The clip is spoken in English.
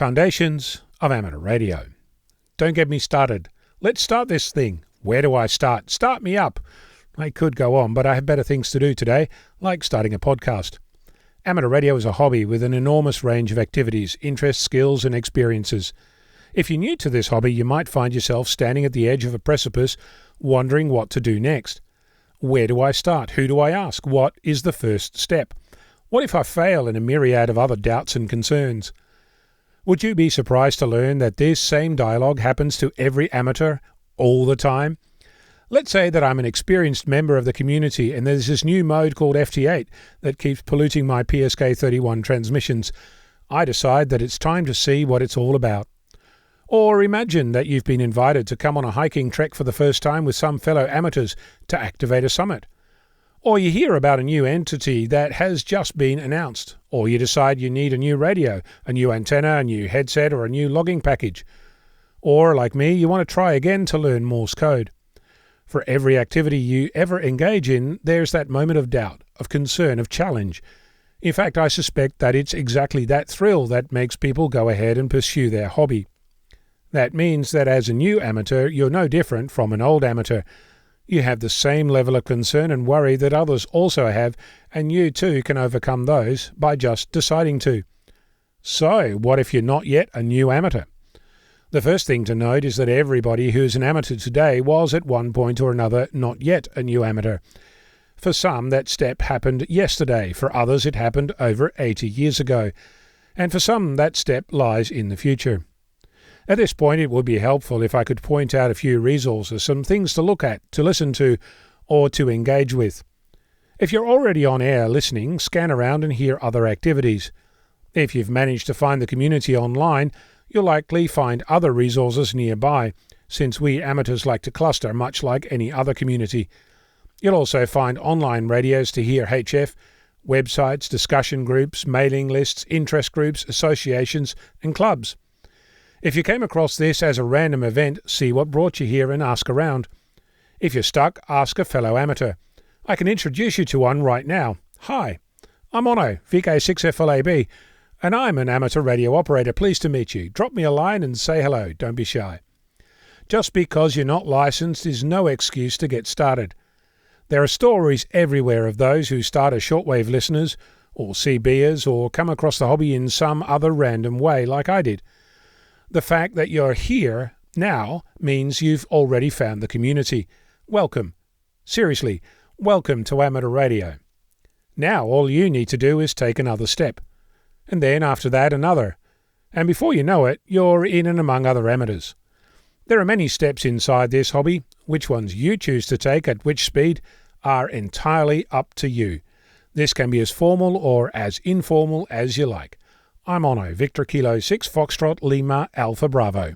Foundations of Amateur Radio. Don't get me started. Let's start this thing. Where do I start? Start me up. I could go on, but I have better things to do today, like starting a podcast. Amateur radio is a hobby with an enormous range of activities, interests, skills, and experiences. If you're new to this hobby, you might find yourself standing at the edge of a precipice, wondering what to do next. Where do I start? Who do I ask? What is the first step? What if I fail in a myriad of other doubts and concerns? Would you be surprised to learn that this same dialogue happens to every amateur all the time? Let's say that I'm an experienced member of the community and there's this new mode called FT8 that keeps polluting my PSK31 transmissions. I decide that it's time to see what it's all about. Or imagine that you've been invited to come on a hiking trek for the first time with some fellow amateurs to activate a summit. Or you hear about a new entity that has just been announced. Or you decide you need a new radio, a new antenna, a new headset, or a new logging package. Or, like me, you want to try again to learn Morse code. For every activity you ever engage in, there's that moment of doubt, of concern, of challenge. In fact, I suspect that it's exactly that thrill that makes people go ahead and pursue their hobby. That means that as a new amateur, you're no different from an old amateur. You have the same level of concern and worry that others also have, and you too can overcome those by just deciding to. So, what if you're not yet a new amateur? The first thing to note is that everybody who's an amateur today was at one point or another not yet a new amateur. For some, that step happened yesterday. For others, it happened over 80 years ago. And for some, that step lies in the future. At this point, it would be helpful if I could point out a few resources, some things to look at, to listen to, or to engage with. If you're already on air listening, scan around and hear other activities. If you've managed to find the community online, you'll likely find other resources nearby, since we amateurs like to cluster much like any other community. You'll also find online radios to hear HF, websites, discussion groups, mailing lists, interest groups, associations, and clubs. If you came across this as a random event, see what brought you here and ask around. If you're stuck, ask a fellow amateur. I can introduce you to one right now. Hi, I'm Ono, VK6FLAB, and I'm an amateur radio operator. Pleased to meet you. Drop me a line and say hello. Don't be shy. Just because you're not licensed is no excuse to get started. There are stories everywhere of those who start as shortwave listeners, or CBers, or come across the hobby in some other random way like I did. The fact that you're here now means you've already found the community. Welcome. Seriously, welcome to Amateur Radio. Now all you need to do is take another step. And then after that another. And before you know it, you're in and among other amateurs. There are many steps inside this hobby. Which ones you choose to take at which speed are entirely up to you. This can be as formal or as informal as you like. I'm Ono, Victor Kilo 6 Foxtrot Lima Alpha Bravo.